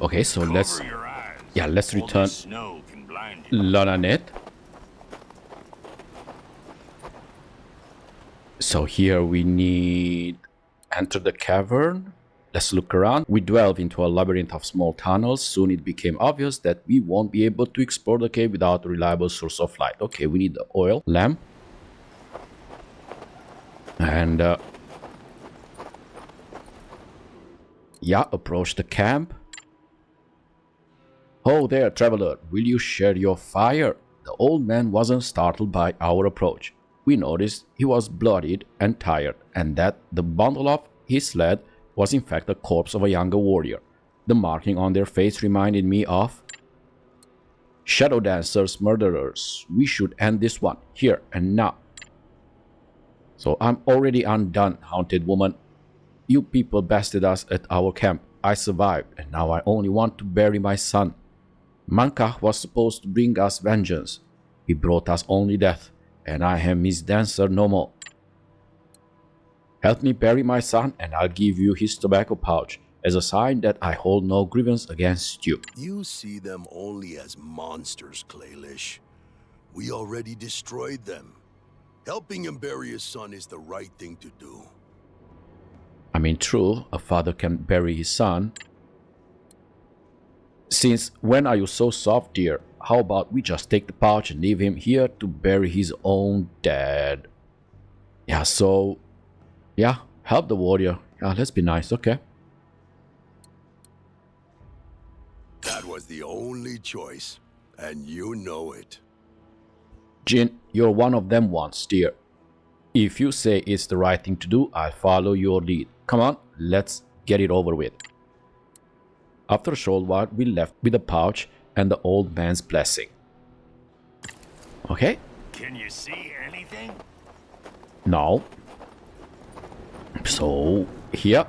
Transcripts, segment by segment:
Okay, so let's... Cover your eyes. Yeah, let's All return this snow can blind you. Lananet. So here we need... Enter the cavern. Let's look around. We delve into a labyrinth of small tunnels. Soon it became obvious that we won't be able to explore the cave without a reliable source of light. Okay, we need the oil lamp. And yeah, approach the camp. Oh there, traveler, will you share your fire? The old man wasn't startled by our approach. We noticed he was bloodied and tired, and that the bundle of his sled was in fact the corpse of a younger warrior. The marking on their face reminded me of shadow dancers, murderers. We should end this one, here and now. So I'm already undone, haunted woman. You people bested us at our camp. I survived, and now I only want to bury my son. Manka was supposed to bring us vengeance. He brought us only death, and I am his dancer no more. Help me bury my son, and I'll give you his tobacco pouch as a sign that I hold no grievance against you. You see them only as monsters, Claylish. We already destroyed them. Helping him bury his son is the right thing to do. I mean, true, a father can bury his son. Since when are you so soft, dear? How about we just take the pouch and leave him here to bury his own dad? Yeah, so... yeah, help the warrior. Yeah, let's be nice, okay? That was the only choice, and you know it. Jin, you're one of them ones, dear. If you say it's the right thing to do, I'll follow your lead. Come on, let's get it over with. After a short while, we left with the pouch and the old man's blessing. Okay? Can you see anything? Now. So, here,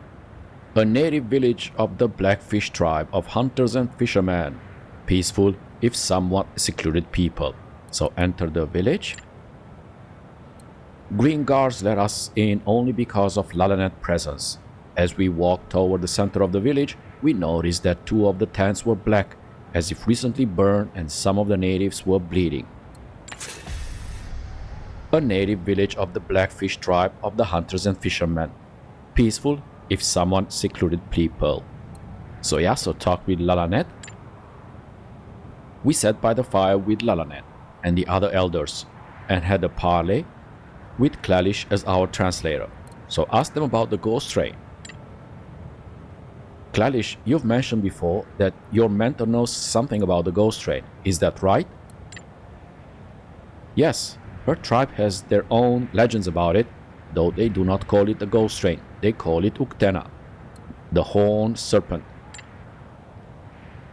a native village of the Blackfish tribe of hunters and fishermen. Peaceful, if somewhat secluded people. So, enter the village. Green guards let us in only because of Lalanet's presence. As we walked toward the center of the village, we noticed that 2 of the tents were black, as if recently burned, and some of the natives were bleeding. A native village of the Blackfish tribe of the hunters and fishermen. Peaceful, if somewhat secluded people. So yeah, so talk with Lalanet. We sat by the fire with Lalanet and the other elders, and had a parley with Klalish as our translator. So ask them about the ghost train. Klalish, you've mentioned before that your mentor knows something about the ghost train. Is that right? Yes, her tribe has their own legends about it, though they do not call it the ghost train. They call it Uktena, the Horned Serpent.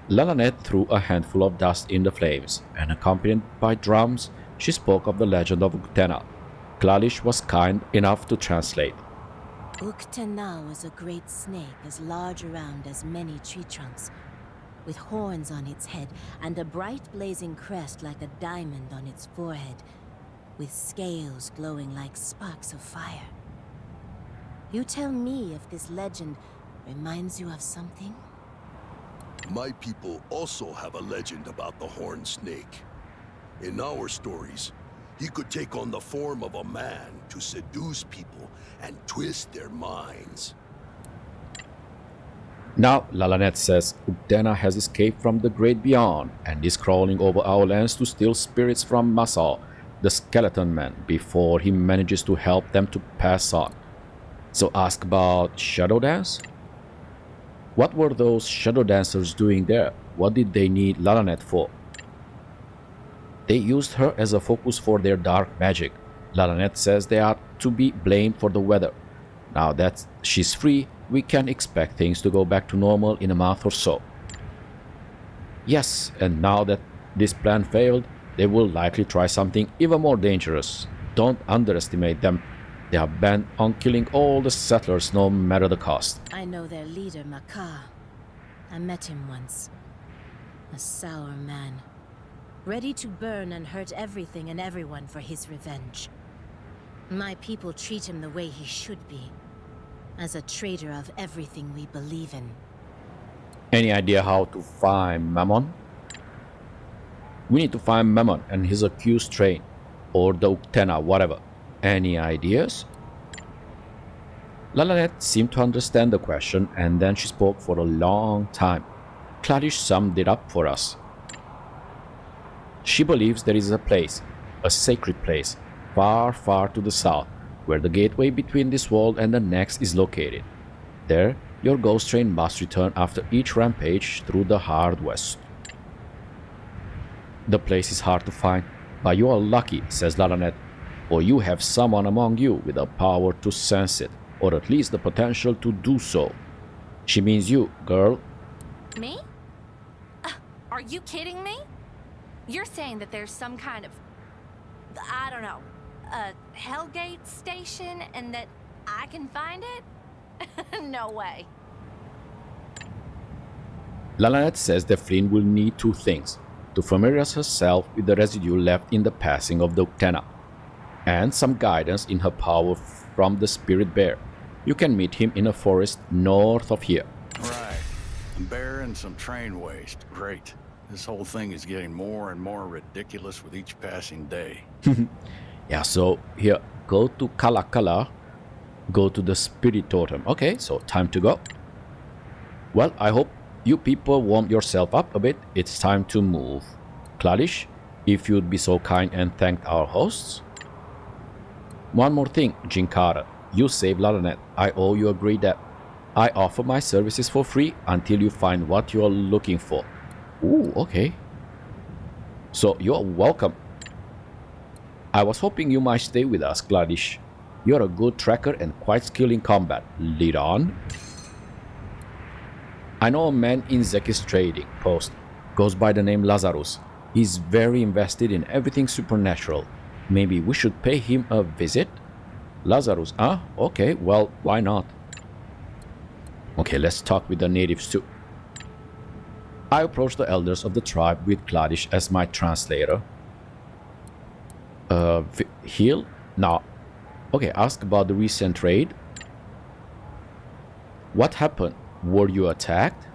Lalanet threw a handful of dust in the flames, and accompanied by drums, she spoke of the legend of Uktena. Klalish was kind enough to translate. Uktena was a great snake as large around as many tree trunks, with horns on its head and a bright blazing crest like a diamond on its forehead, with scales glowing like sparks of fire. You tell me if this legend reminds you of something? My people also have a legend about the horned snake. In our stories, he could take on the form of a man to seduce people and twist their minds. Now, Lalanet says Uktena has escaped from the great beyond and is crawling over our lands to steal spirits from Masao, the skeleton man, before he manages to help them to pass on. So ask about Shadow Dance? What were those Shadow Dancers doing there? What did they need Lalanet for? They used her as a focus for their dark magic. Lalanet says they are to be blamed for the weather. Now that she's free, we can expect things to go back to normal in a month or so. Yes, and now that this plan failed, they will likely try something even more dangerous. Don't underestimate them. They are bent on killing all the settlers no matter the cost. I know their leader, Makar. I met him once. A sour man, ready to burn and hurt everything and everyone for his revenge. My people treat him the way he should be, as a traitor of everything we believe in. Any idea how to find Mammon? We need to find Mammon and his accused train, or the Uktena, whatever. Any ideas? Lalanet seemed to understand the question, and then she spoke for a long time. Clarish summed it up for us. She believes there is a place, a sacred place, far, far to the south, where the gateway between this world and the next is located. There, your ghost train must return after each rampage through the hard west. The place is hard to find, but you are lucky, says Lalanet, for you have someone among you with the power to sense it, or at least the potential to do so. She means you, girl. Me? Are you kidding me? You're saying that there's some kind of, I don't know, a Hellgate station and that I can find it? No way. Lalanet says that Flynn will need two things: to familiarize herself with the residue left in the passing of the Uktena, and some guidance in her power from the Spirit Bear. You can meet him in a forest north of here. Right. A bear and some train waste. Great. This whole thing is getting more and more ridiculous with each passing day. Yeah, so here, go to Kalakala, go to the Spirit Totem. Okay, so time to go. Well, I hope you people warm yourself up a bit. It's time to move. Clarish, if you'd be so kind and thank our hosts. One more thing, Jinkara. You saved Lalanet. I owe you a great debt. I offer my services for free until you find what you are looking for. Ooh, okay. So you're welcome. I was hoping you might stay with us, Gladish. You're a good tracker and quite skilled in combat. Lead on. I know a man in Zeki's trading post. Goes by the name Lazarus. He's very invested in everything supernatural. Maybe we should pay him a visit? Lazarus, okay, well, why not? Okay, let's talk with the natives too. I approached the elders of the tribe with Gladish as my translator. Heal? No. Okay, ask about the recent raid. What happened? Were you attacked?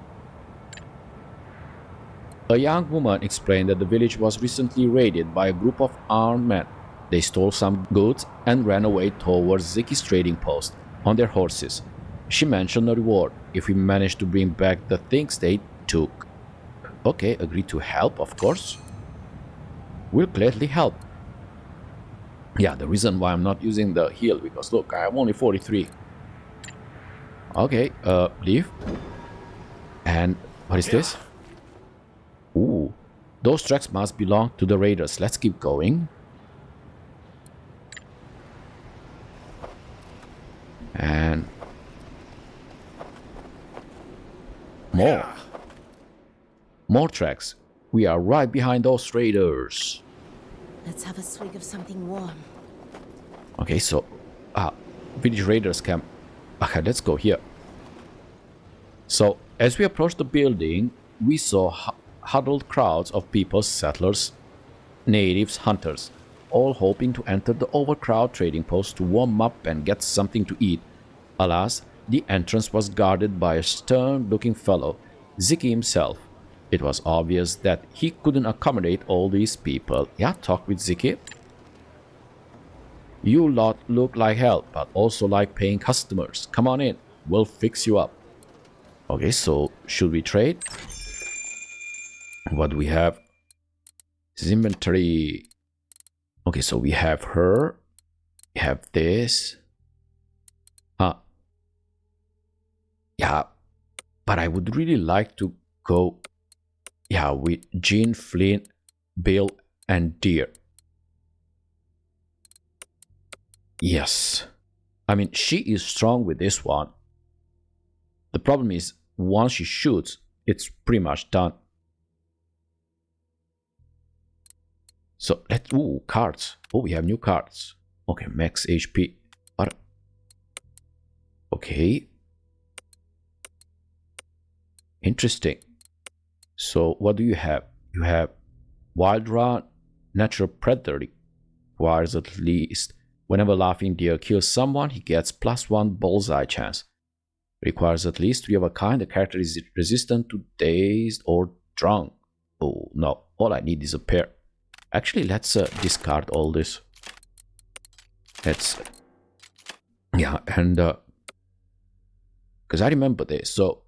A young woman explained that the village was recently raided by a group of armed men. They stole some goods and ran away towards Zeki's trading post on their horses. She mentioned a reward if we managed to bring back the things they took. Okay, agree to help, of course. We'll gladly help. Yeah, the reason why I'm not using the heal, because look, I'm only 43. Okay, leave. And what is this? Ooh, those tracks must belong to the raiders. Let's keep going. And more tracks. We are right behind those raiders. Let's have a swig of something warm. Okay, so village raiders camp. Okay, let's go here. So as we approached the building, we saw huddled crowds of people, settlers, natives, hunters, all hoping to enter the overcrowded trading post to warm up and get something to eat. Alas, the entrance was guarded by a stern-looking fellow, Ziki himself. It was obvious that he couldn't accommodate all these people. Yeah, talk with Ziki. You lot look like hell, but also like paying customers. Come on in, we'll fix you up. Okay, so should we trade? What do we have? This inventory. Okay, so we have her. We have this. Yeah, but I would really like to go, yeah, with Jean, Flynn, Bill, and Deer. Yes. I mean, she is strong with this one. The problem is, once she shoots, it's pretty much done. So let's, ooh, cards. Oh, we have new cards. Okay, max HP. Okay. Interesting. So what do you have? You have Wild Run, Natural Predator. Requires at least whenever Laughing Deer kills someone, he gets +1 bullseye chance. Requires at least 3 of a kind. The character is resistant to dazed or drunk. Oh no, all I need is a pair. Actually, let's discard all this. Let's... Yeah, and... because I remember this. So,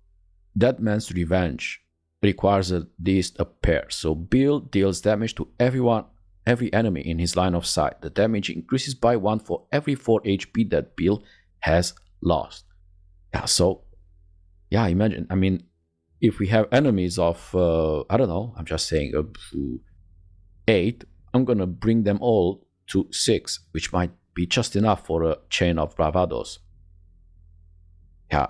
Dead Man's Revenge requires at least a pair. So, Bill deals damage to every enemy in his line of sight. The damage increases by 1 for every 4 HP that Bill has lost. Yeah, so... Yeah, imagine, I mean, if we have enemies of, I don't know, I'm just saying, 8, I'm gonna bring them all to 6, which might be just enough for a chain of bravados. Yeah.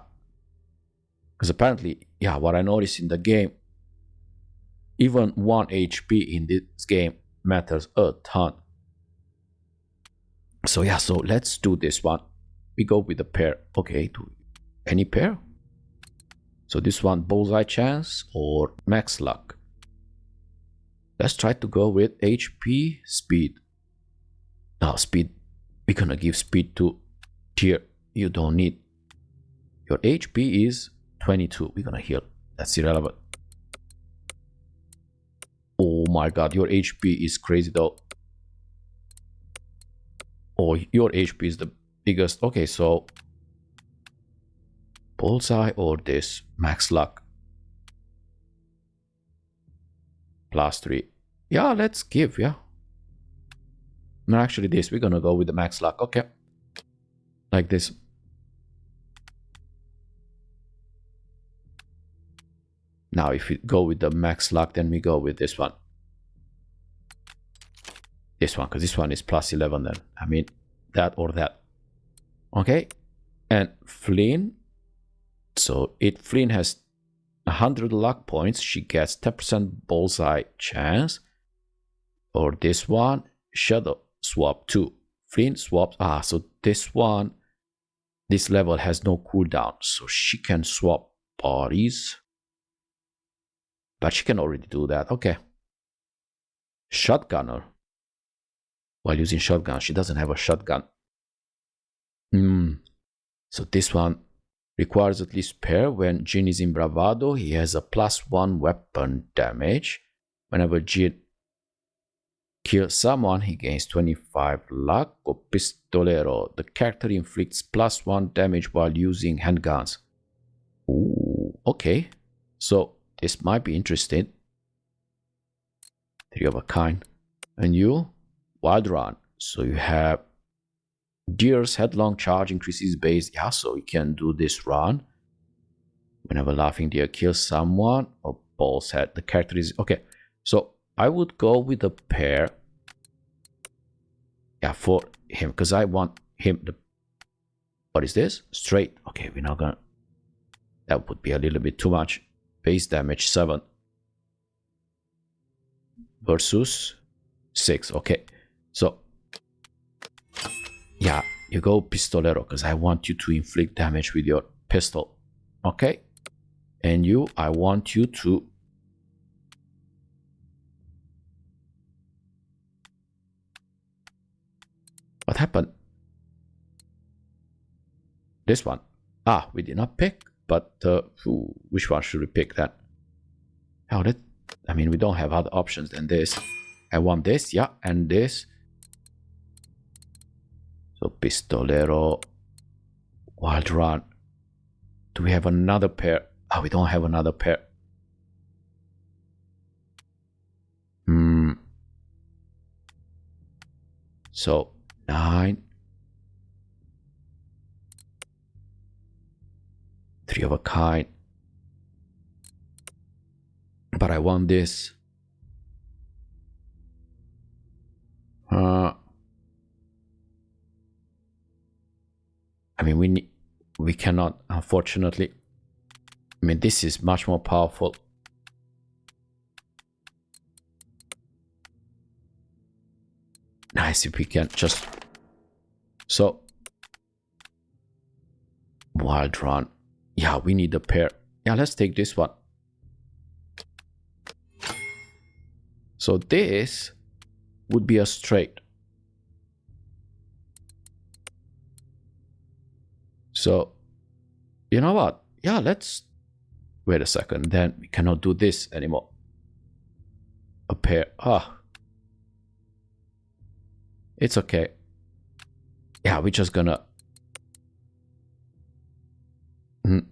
Because apparently, yeah, what I noticed in the game, even 1 HP in this game matters a ton. So yeah, so let's do this one. We go with a pair. Okay, any pair? So this one, bullseye chance or max luck? Let's try to go with HP, speed. Now speed, we're gonna give speed to tier. You don't need. Your HP is 22. We're gonna heal. That's irrelevant. Oh my god, your HP is crazy though. Oh, your HP is the biggest. Okay, so bullseye or this max luck. +3. Yeah, let's give, yeah. No, actually this, we're gonna go with the max luck. Okay. Like this. Now, if we go with the max luck, then we go with this one. This one, because this one is +11 then. I mean, that or that. Okay. And Flynn. So, Flynn has 100 luck points. She gets 10% bullseye chance. Or this one, Shadow swap 2. Flynn swaps. So this one, this level has no cooldown. So she can swap bodies. But she can already do that. Okay. Shotgunner. While using shotgun, she doesn't have a shotgun. So this one requires at least pair. When Jin is in bravado, he has a +1 weapon damage. Whenever Jin kills someone, he gains 25 luck. Or pistolero, the character inflicts +1 damage while using handguns. Ooh, okay. So this might be interesting. 3 of a kind. And you, wild run. So you have Deer's headlong charge increases base. Yeah, so you can do this run. Whenever Laughing Deer kills someone, or Ball's Head, the character is... Okay, so I would go with a pair. Yeah, for him, because I want him... What is this? Straight. Okay, we're not gonna... That would be a little bit too much. Base damage 7. Versus 6. Okay, so... Yeah, you go pistolero, because I want you to inflict damage with your pistol. Okay? And you, I want you to... What happened? This one. We did not pick, but which one should we pick then? How did... I mean, we don't have other options than this. I want this, yeah, and this. So pistolero, wild run. Do we have another pair? We don't have another pair. So 9. 3 of a kind. But I want this. I mean, we cannot, unfortunately. I mean, this is much more powerful. Nice if we can just... So, wild run. Yeah, we need a pair. Yeah, let's take this one. So this would be a straight. So You know what? Yeah, let's... Wait a second. Then we cannot do this anymore. A pair. Ah. It's okay. Yeah, we're just gonna...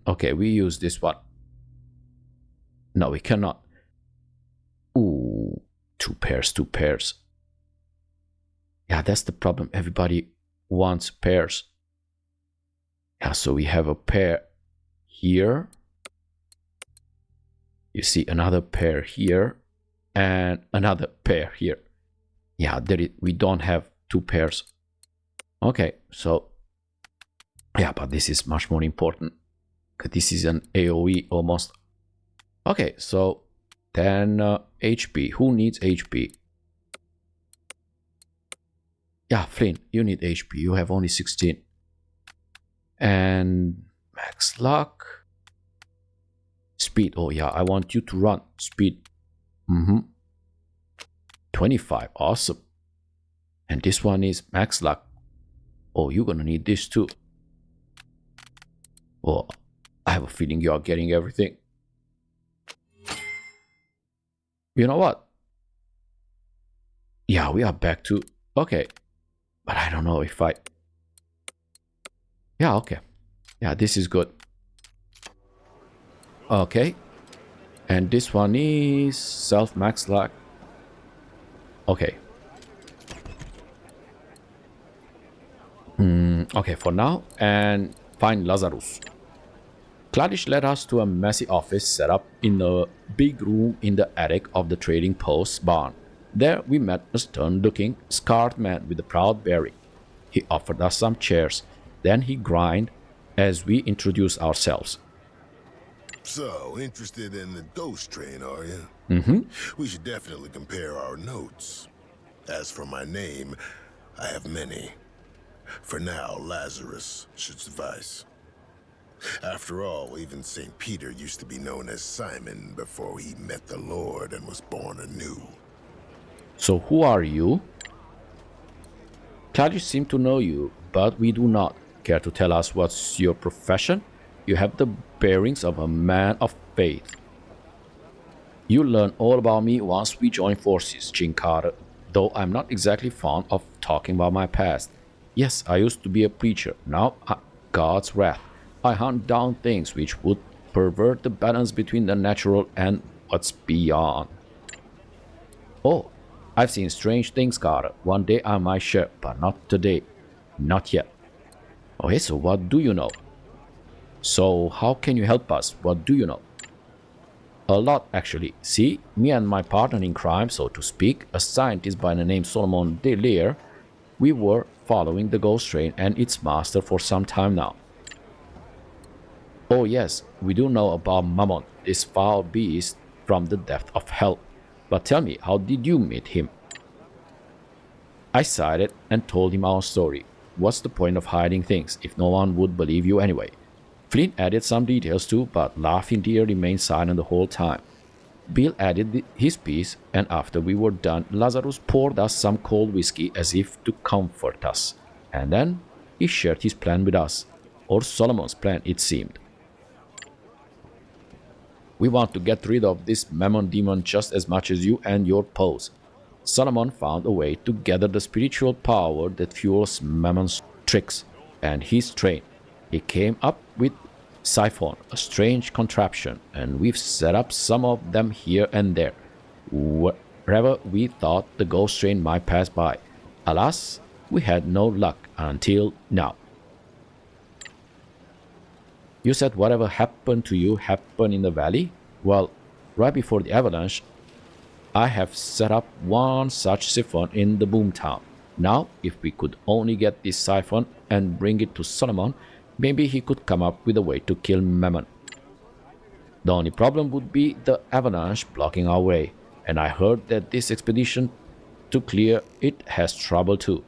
Okay, we use this one. No, we cannot. Ooh, two pairs. Yeah, that's the problem. Everybody wants pairs. Yeah, so we have a pair here. You see another pair here and another pair here. Yeah, we don't have two pairs. Okay, so yeah, but this is much more important because this is an AoE almost. Okay, so then HP. Who needs HP? Yeah, Flynn, you need HP. You have only 16. And max luck. Speed. Oh yeah, I want you to run. Speed. 25. Awesome. And this one is max luck. Oh, you're gonna need this too. Oh, I have a feeling you are getting everything. You know what? Yeah, we are back to... Okay. But I don't know if I... Yeah, okay. Yeah, this is good. Okay. And this one is self-max luck. Okay. Okay, for now. And find Lazarus. Cladish led us to a messy office set up in a big room in the attic of the trading post barn. There we met a stern-looking, scarred man with a proud bearing. He offered us some chairs. Then he grinned as we introduced ourselves. So, interested in the ghost train, are you? We should definitely compare our notes. As for my name, I have many. For now, Lazarus should suffice. After all, even St. Peter used to be known as Simon before he met the Lord and was born anew. So who are you? Cladish seemed to know you, but we do not. Care to tell us what's your profession? You have the bearings of a man of faith. You'll learn all about me once we join forces, Chinkara, though I'm not exactly fond of talking about my past. Yes, I used to be a preacher. Now, God's wrath. I hunt down things which would pervert the balance between the natural and what's beyond. Oh, I've seen strange things, Carter. One day I might share, but not today. Not yet. Okay, so what do you know? So how can you help us? What do you know? A lot, actually. See, me and my partner in crime, so to speak, a scientist by the name Solomon Delaire, we were following the ghost train and its master for some time now. Oh yes, we do know about Mammon, this foul beast from the depth of hell. But tell me, how did you meet him? I sighed and told him our story. What's the point of hiding things if no one would believe you anyway? Flynn added some details too, but Laughing Deer remained silent the whole time. Bill added his piece, and after we were done, Lazarus poured us some cold whiskey as if to comfort us. And then he shared his plan with us, or Solomon's plan it seemed. We want to get rid of this Mammon demon just as much as you and your pose. Solomon found a way to gather the spiritual power that fuels Mammon's tricks and his train. He came up with Siphon, a strange contraption, and we've set up some of them here and there, wherever we thought the ghost train might pass by. Alas, we had no luck until now. You said whatever happened to you happened in the valley? Well, right before the avalanche, I have set up one such siphon in the boomtown. Now, if we could only get this siphon and bring it to Solomon, maybe he could come up with a way to kill Mammon. The only problem would be the avalanche blocking our way, and I heard that this expedition to clear it has trouble too.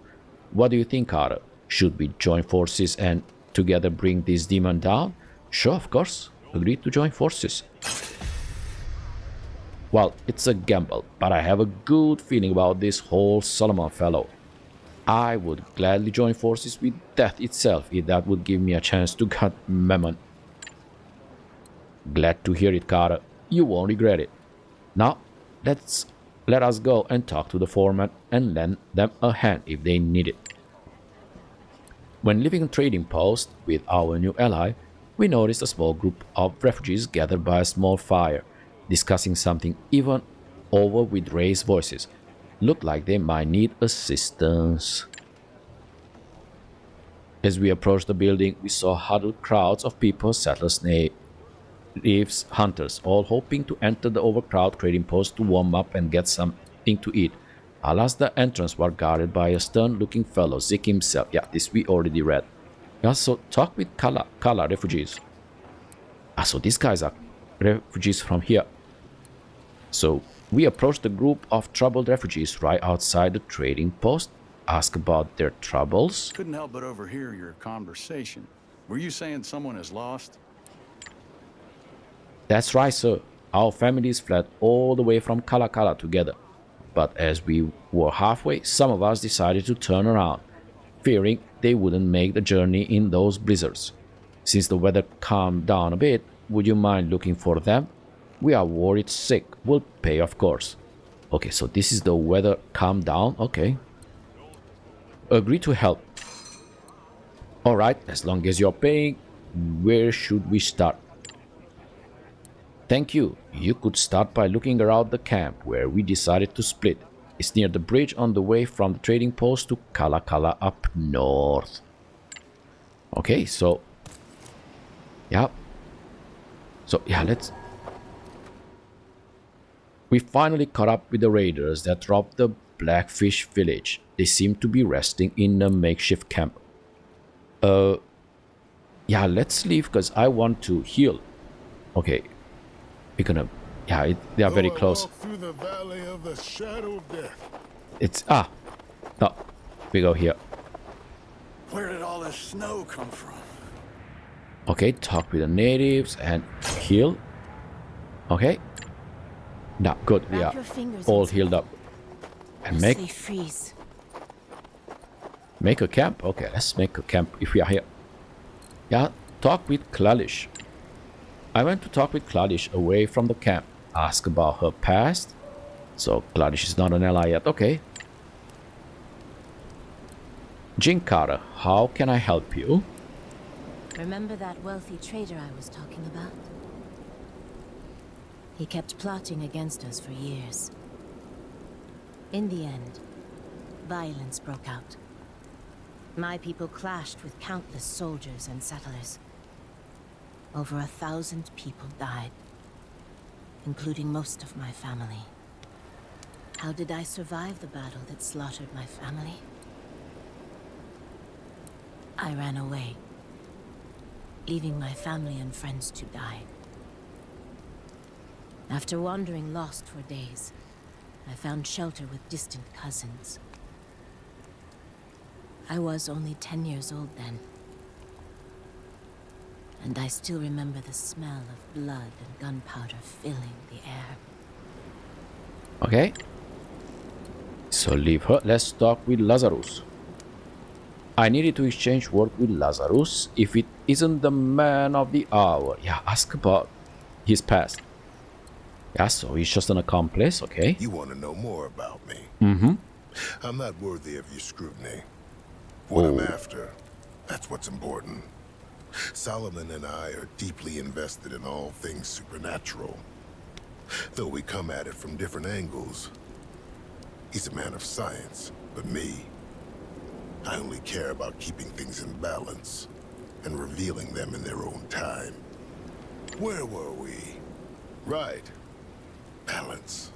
What do you think, Carter? Should we join forces and together bring this demon down? Sure, of course. Agreed to join forces. Well, it's a gamble, but I have a good feeling about this whole Solomon fellow. I would gladly join forces with death itself if that would give me a chance to cut Mammon. Glad to hear it, Carter. You won't regret it. Now, let us go and talk to the foreman and lend them a hand if they need it. When leaving a trading post with our new ally, we noticed a small group of refugees gathered by a small fire, discussing something even over with raised voices. Looked like they might need assistance. As we approached the building, we saw huddled crowds of people, settlers, natives, hunters, all hoping to enter the overcrowded trading post to warm up and get something to eat. Alas, the entrance was guarded by a stern-looking fellow, Zik himself. Yeah, this we already read. Yeah, so talk with Kala refugees. So these guys are refugees from here. So we approached a group of troubled refugees right outside the trading post. Ask about their troubles. Couldn't help but overhear your conversation. Were you saying someone is lost? That's right, sir. Our families fled all the way from Kala together. But as we were halfway, some of us decided to turn around, fearing they wouldn't make the journey in those blizzards. Since the weather calmed down a bit, would you mind looking for them? We are worried sick. We'll pay, of course. Okay, so this is the weather calmed down. Okay. Agree to help. Alright, as long as you're paying, where should we start? Thank you. You could start by looking around the camp where we decided to split. It's near the bridge on the way from the trading post to Kala up north. Okay, so... yeah. So, yeah, let's... We finally caught up with the raiders that robbed the Blackfish village. They seem to be resting in a makeshift camp. Yeah, let's leave because I want to heal. Okay. We're gonna... yeah, they are very close. Through the valley of the shadow of death. It's... ah! No. We go here. Where did all this snow come from? Okay, talk with the natives and heal. Okay. Now, good. We are all healed up. And They freeze. make a camp. Okay, let's make a camp if we are here. Yeah, talk with Klalish. I went to talk with Kladish away from the camp, ask about her past. So Kladish is not an ally yet, okay. Jinkara, how can I help you? Remember that wealthy trader I was talking about? He kept plotting against us for years. In the end, violence broke out. My people clashed with countless soldiers and settlers. Over 1,000 people died, including most of my family. How did I survive the battle that slaughtered my family? I ran away, leaving my family and friends to die. After wandering lost for days, I found shelter with distant cousins. I was only 10 years old then. And I still remember the smell of blood and gunpowder filling the air. Okay. So leave her. Let's talk with Lazarus. I needed to exchange word with Lazarus if it isn't the man of the hour. Yeah, ask about his past. Yeah, so he's just an accomplice, okay? You want to know more about me? Mm-hmm. I'm not worthy of your scrutiny. What I'm after, that's what's important. Solomon and I are deeply invested in all things supernatural. Though we come at it from different angles. He's a man of science, but me, I only care about keeping things in balance and revealing them in their own time. Where were we? Right. Balance.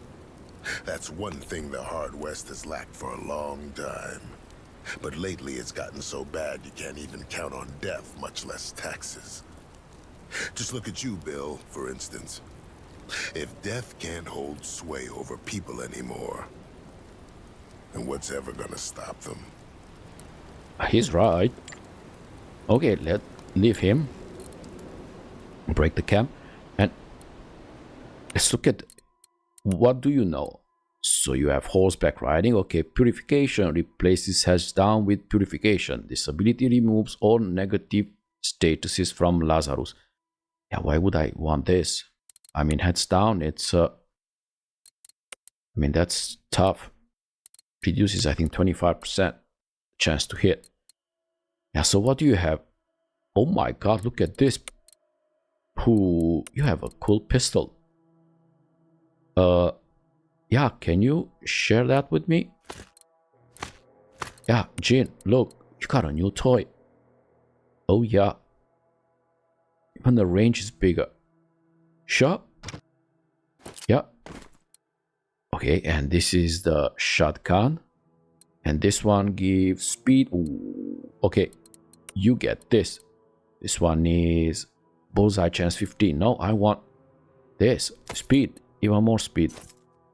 That's one thing the Hard West has lacked for a long time. But lately it's gotten so bad you can't even count on death, much less taxes. Just look at you, Bill, for instance. If death can't hold sway over people anymore, then what's ever gonna stop them? He's right. Okay, let's leave him. Break the camp. And let's look at what do you know? So you have horseback riding. Okay, purification replaces heads down with purification. This ability removes all negative statuses from Lazarus. Yeah, why would I want this? I mean, heads down, it's I mean, that's tough. Reduces, I think, 25% chance to hit. Yeah, so what do you have? Oh my god, look at this. Ooh, you have a cool pistol. Yeah, can you share that with me? Yeah, Jin, look, you got a new toy. Oh yeah. Even the range is bigger. Sure. Yeah. Okay, and this is the shotgun. And this one gives speed. Ooh. Okay, you get this. This one is bullseye chance 15. No, I want this. Speed. Even more speed.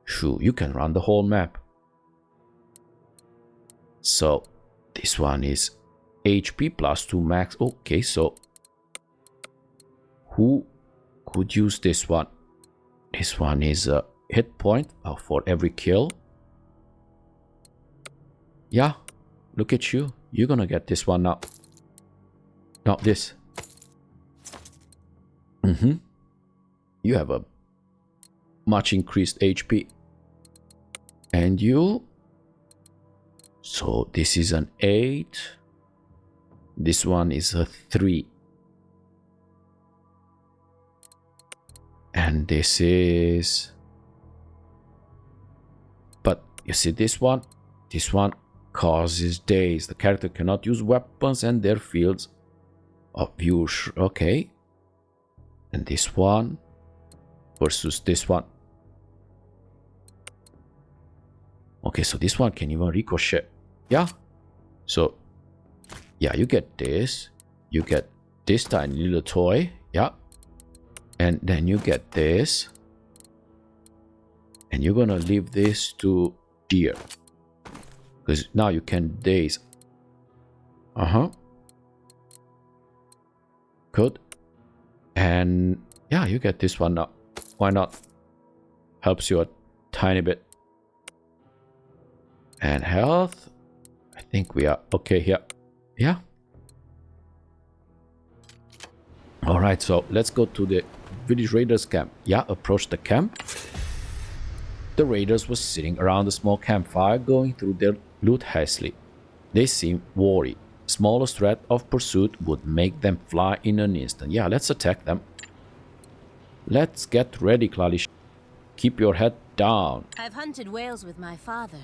Shoo, you can run the whole map. So, this one is HP plus 2 max. Okay, so who could use this one? This one is a hit point for every kill. Yeah, look at you. You're gonna get this one now. Not this. You have a much increased HP. And you... So this is an 8. This one is a 3. And this is... But you see this one? This one causes daze. The character cannot use weapons and their fields of view. Okay. And this one versus this one. Okay, so this one can even ricochet. Yeah. So, yeah, you get this. You get this tiny little toy. Yeah. And then you get this. And you're gonna leave this to deer. Because now you can daze. Good. And yeah, you get this one now. Why not? Helps you a tiny bit. And health. I think we are okay here. Yeah. Alright, so let's go to the Village Raiders camp. Yeah, approach the camp. The raiders were sitting around a small campfire going through their loot hastily. They seemed worried. Smallest threat of pursuit would make them fly in an instant. Yeah, let's attack them. Let's get ready, Klalish. Keep your head down. I've hunted whales with my father.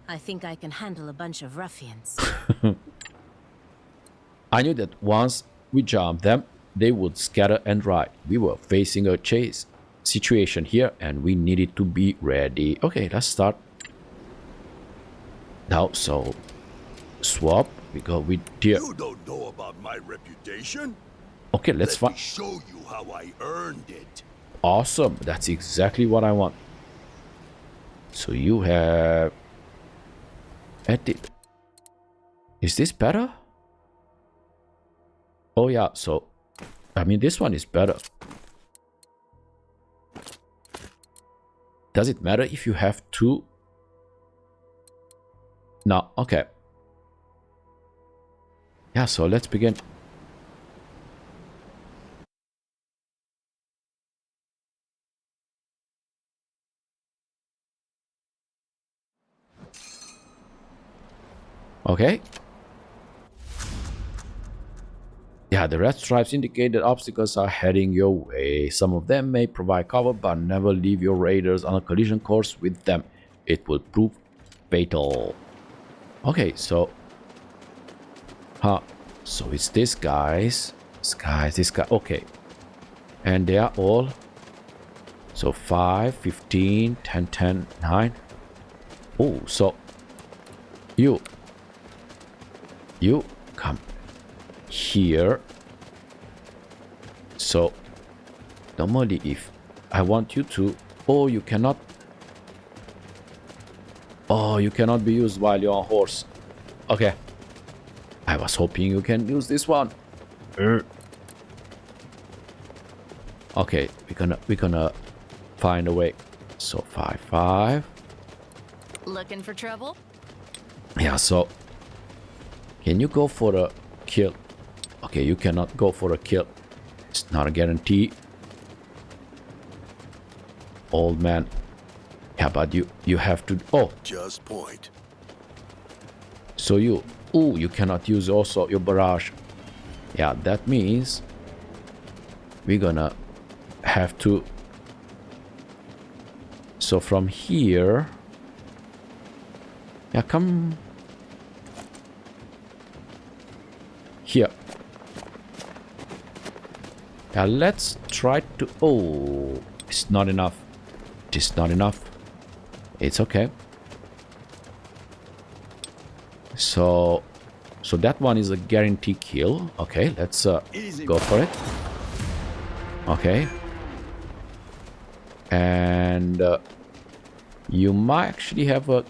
I think I can handle a bunch of ruffians. I knew that once we jumped them, they would scatter and ride. We were facing a chase situation here and we needed to be ready. Okay, let's start. Now, so swap. We go with deer. You don't know about my reputation? Okay, let's Let me show you how I earned it. Awesome. That's exactly what I want. So you have edit. Is this better? Oh yeah, so I mean this one is better. Does it matter if you have two? No, okay. Yeah, so let's begin. Okay. Yeah, the red stripes indicate that obstacles are heading your way. Some of them may provide cover, but never leave your raiders on a collision course with them. It will prove fatal. Okay, so... So it's this guys. This guy. Okay. And they are all... So 5, 15, 10, 10, 9. Oh, so... You come here. So normally if I want you to... Oh, you cannot... Oh, you cannot be used while you're on horse. Okay. I was hoping you can use this one. Okay, we're gonna find a way. So 5, 5. Looking for trouble? Yeah, so can you go for a kill? Okay, you cannot go for a kill. It's not a guarantee. Old man. Yeah, but you have to... Oh, Just point. so you... Oh, you cannot use also your barrage. Yeah, that means... We're gonna have to... So from here... Yeah, come... Here. Yeah, let's try to... Oh, it's not enough. It's not enough. It's okay. So that one is a guarantee kill. Okay, let's go for it. Okay. And you might actually have a